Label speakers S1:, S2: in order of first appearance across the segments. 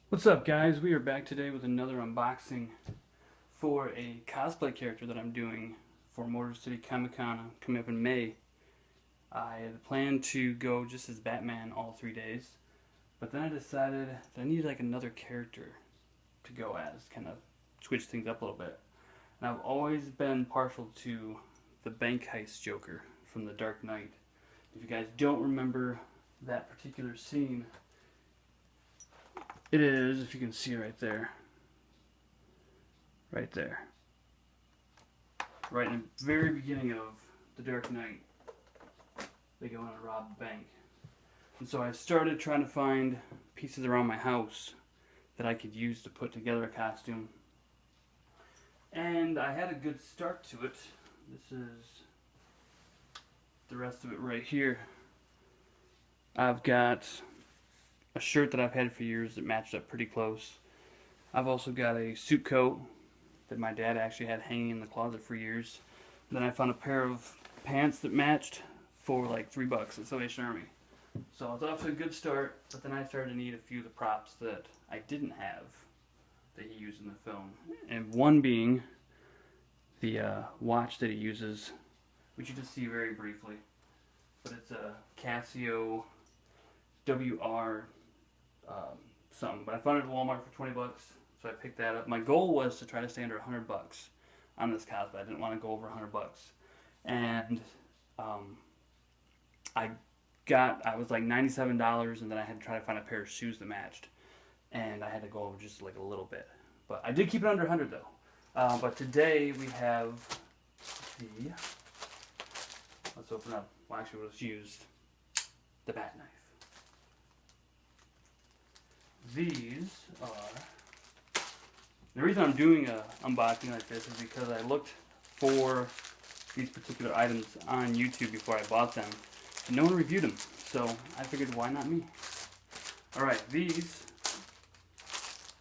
S1: What's up, guys? We are back today with another unboxing for a cosplay character that I'm doing for Motor City Comic Con coming up in May. I had planned to go just as Batman all 3 days, but then I decided that I needed like another character to go as, kind of switch things up a little bit. And I've always been partial to the Bank Heist Joker from The Dark Knight. If you guys don't remember that particular scene, it is, if you can see right there, right there, right in the very beginning of The Dark Knight, they go in and rob the bank. And so I started trying to find pieces around my house that I could use to put together a costume. And I had a good start to it. This is the rest of it right here. I've got a shirt that I've had for years that matched up pretty close. I've also got a suit coat that my dad actually had hanging in the closet for years. Then I found a pair of pants that matched for like $3 at Salvation Army. So I was off to a good start, but then I started to need a few of the props that I didn't have that he used in the film. And one being the watch that he uses, which you just see very briefly. But it's a Casio WR something, but I found it at Walmart for $20, so I picked that up. My goal was to try to stay under $100 on this cosplay. I didn't want to go over $100, and I was like $97, and then I had to try to find a pair of shoes that matched, and I had to go over just like a little bit, but I did keep it under 100 though. But today we have the, let's open up. Well, actually, let's use the bat knife. These are, the reason I'm doing a unboxing like this is because I looked for these particular items on YouTube before I bought them, and no one reviewed them, so I figured why not me. Alright, these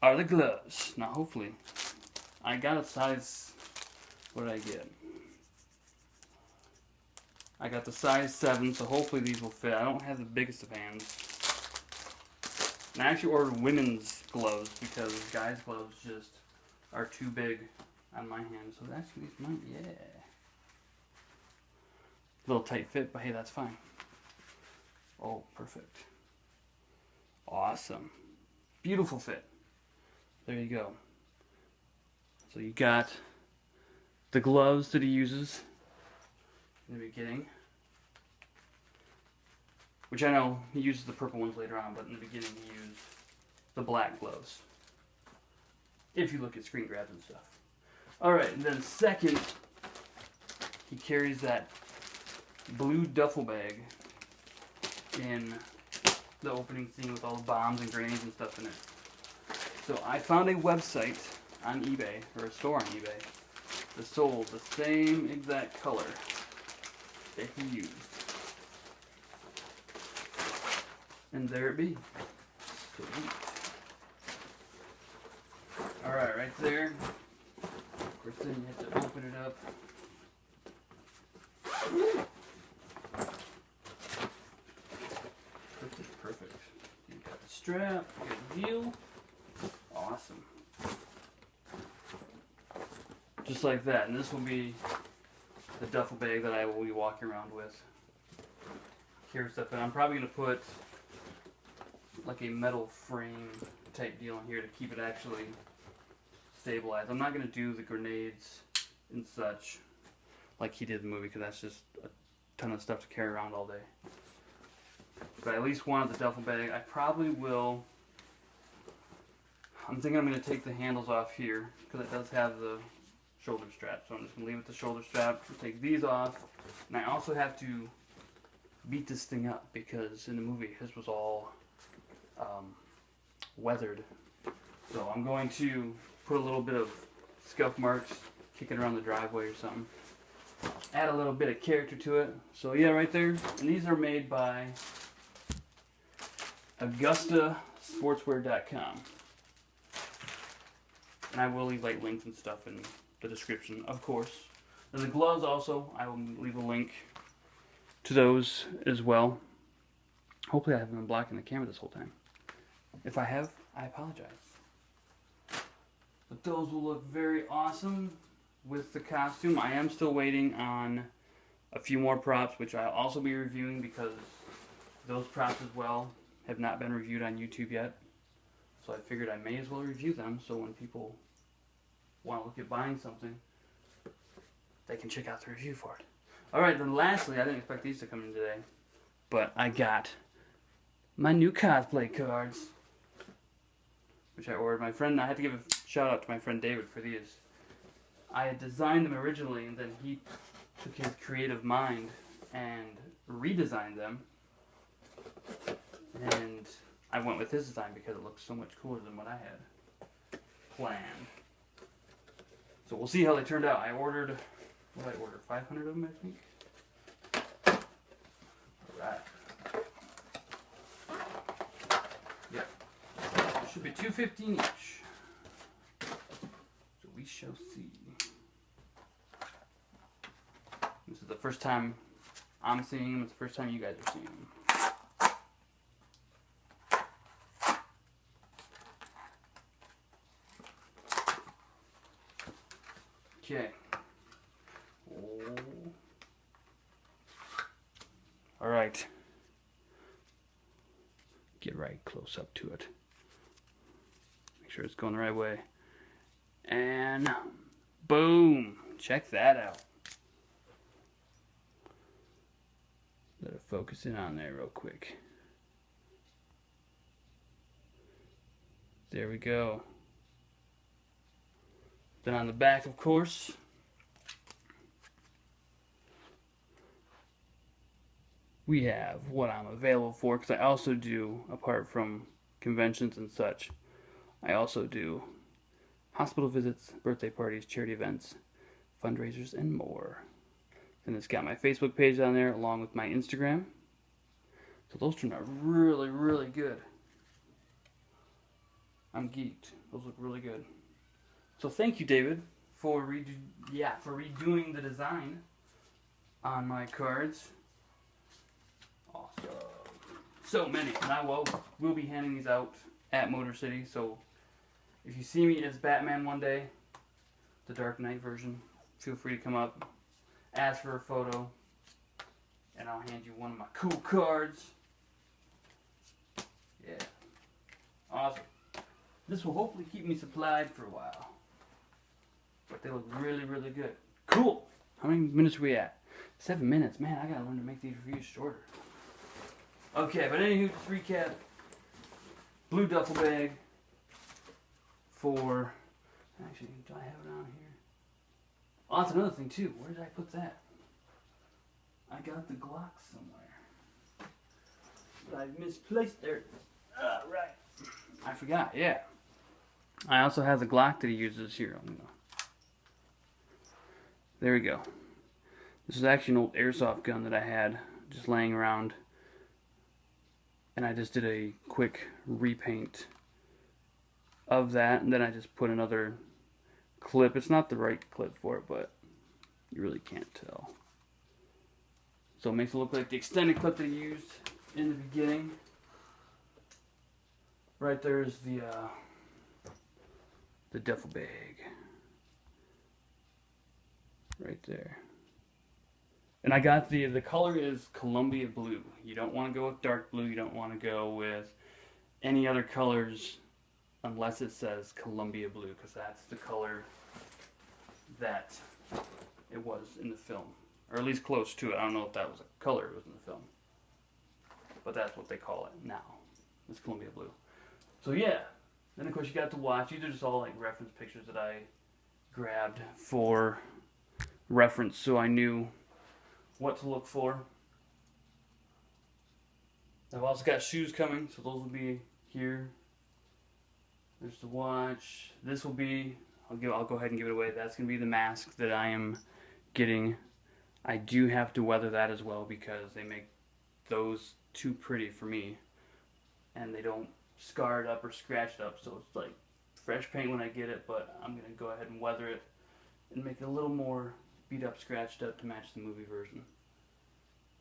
S1: are the gloves. Now hopefully, I got a size, what did I get? I got the size 7, so hopefully these will fit. I don't have the biggest of hands. And I actually ordered women's gloves because guys' gloves just are too big on my hand. So actually these might, yeah. A little tight fit, but hey, that's fine. Oh, perfect. Awesome. Beautiful fit. There you go. So you got the gloves that he uses in the beginning, which I know he uses the purple ones later on, but in the beginning he used the black gloves, if you look at screen grabs and stuff. Alright, and then second, he carries that blue duffel bag in the opening scene with all the bombs and grenades and stuff in it. So I found a website on eBay, or a store on eBay, that sold the same exact color that he used. And there it be. Sweet. Alright, right there. Of course, then you have to open it up. Perfect. You got the strap, good deal. Awesome. Just like that. And this will be the duffel bag that I will be walking around with. Carry stuff in. I'm probably going to put like a metal frame type deal in here to keep it actually stabilized. I'm not going to do the grenades and such like he did in the movie because that's just a ton of stuff to carry around all day. But I at least wanted the duffel bag. I probably will, I'm thinking I'm going to take the handles off here because it does have the shoulder strap. So I'm just going to leave it the shoulder strap, take these off, and I also have to beat this thing up because in the movie his was all weathered. So I'm going to put a little bit of scuff marks, kick it around the driveway or something. Add a little bit of character to it. So yeah, right there. And these are made by Augusta Sportswear.com. And I will leave like links and stuff in the description, of course. And the gloves also, I will leave a link to those as well. Hopefully I haven't been blocking the camera this whole time. If I have, I apologize. But those will look very awesome with the costume. I am still waiting on a few more props, which I'll also be reviewing because those props as well have not been reviewed on YouTube yet. So I figured I may as well review them so when people want to look at buying something, they can check out the review for it. Alright, then lastly, I didn't expect these to come in today, but I got my new cosplay cards, which I ordered. My friend, I had to give a shout out to my friend David for these. I had designed them originally, and then he took his creative mind and redesigned them. And I went with his design because it looked so much cooler than what I had planned. So we'll see how they turned out. I ordered, what did I order? 500 of them, I think. Alright. Yep. Should be $2.15 each. So we shall see. This is the first time I'm seeing them. It's the first time you guys are seeing them. Okay. Oh. All right. Get right close up to it. Make sure it's going the right way. And boom. Check that out. Let it focus in on there real quick. There we go. Then on the back, of course, we have what I'm available for, because I also do, apart from conventions and such, I also do hospital visits, birthday parties, charity events, fundraisers, and more. And it's got my Facebook page on there along with my Instagram. So those turned out really, really good. I'm geeked. Those look really good. So thank you, David, for redoing the design on my cards. Awesome. So many. And I will be handing these out at Motor City. So if you see me as Batman one day, the Dark Knight version, feel free to come up, ask for a photo, and I'll hand you one of my cool cards. Yeah. Awesome. This will hopefully keep me supplied for a while. But they look really, really good. Cool. How many minutes are we at? 7 minutes. Man, I gotta learn to make these reviews shorter. Okay, but anywho, just recap. Blue duffel bag for... Actually, do I have it on here? Oh, that's another thing too. Where did I put that? I got the Glock somewhere. But I misplaced there. Right. I forgot, yeah. I also have the Glock that he uses here. There we go. This is actually an old airsoft gun that I had just laying around. And I just did a quick repaint of that. And then I just put another clip. It's not the right clip for it, but you really can't tell. So it makes it look like the extended clip they used in the beginning. Right there is the duffel bag. Right there. And I got the color is Columbia blue. You don't want to go with dark blue. You don't want to go with any other colors unless it says Columbia blue, because that's the color that it was in the film. Or at least close to it. I don't know if that was a color it was in the film. But that's what they call it now. It's Columbia blue. So yeah. Then of course you got to watch. These are just all like reference pictures that I grabbed for reference, so I knew what to look for. I've also got shoes coming, so those will be here. There's the watch. This will be, I'll go ahead and give it away. That's going to be the mask that I am getting. I do have to weather that as well because they make those too pretty for me. And they don't scar it up or scratch it up, so it's like fresh paint when I get it, but I'm going to go ahead and weather it and make it a little more beat up, scratched up to match the movie version.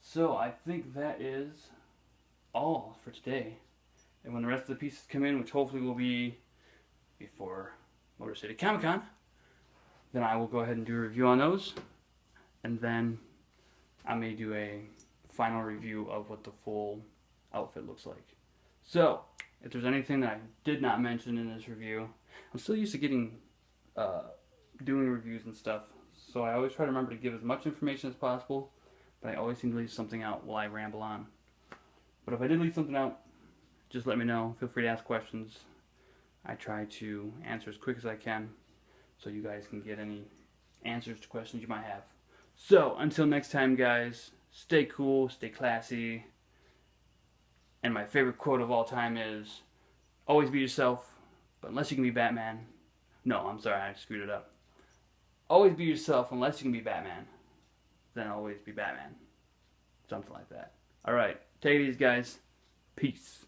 S1: So I think that is all for today. And when the rest of the pieces come in, which hopefully will be before Motor City Comic Con, then I will go ahead and do a review on those. And then I may do a final review of what the full outfit looks like. So, if there's anything that I did not mention in this review, I'm still used to doing reviews and stuff. So I always try to remember to give as much information as possible, but I always seem to leave something out while I ramble on. But if I did leave something out, just let me know. Feel free to ask questions. I try to answer as quick as I can so you guys can get any answers to questions you might have. So, until next time, guys, stay cool, stay classy. And my favorite quote of all time is, always be yourself, but unless you can be Batman. No, I'm sorry, I screwed it up. Always be yourself unless you can be Batman. Then always be Batman. Something like that. Alright, take it easy, guys. Peace.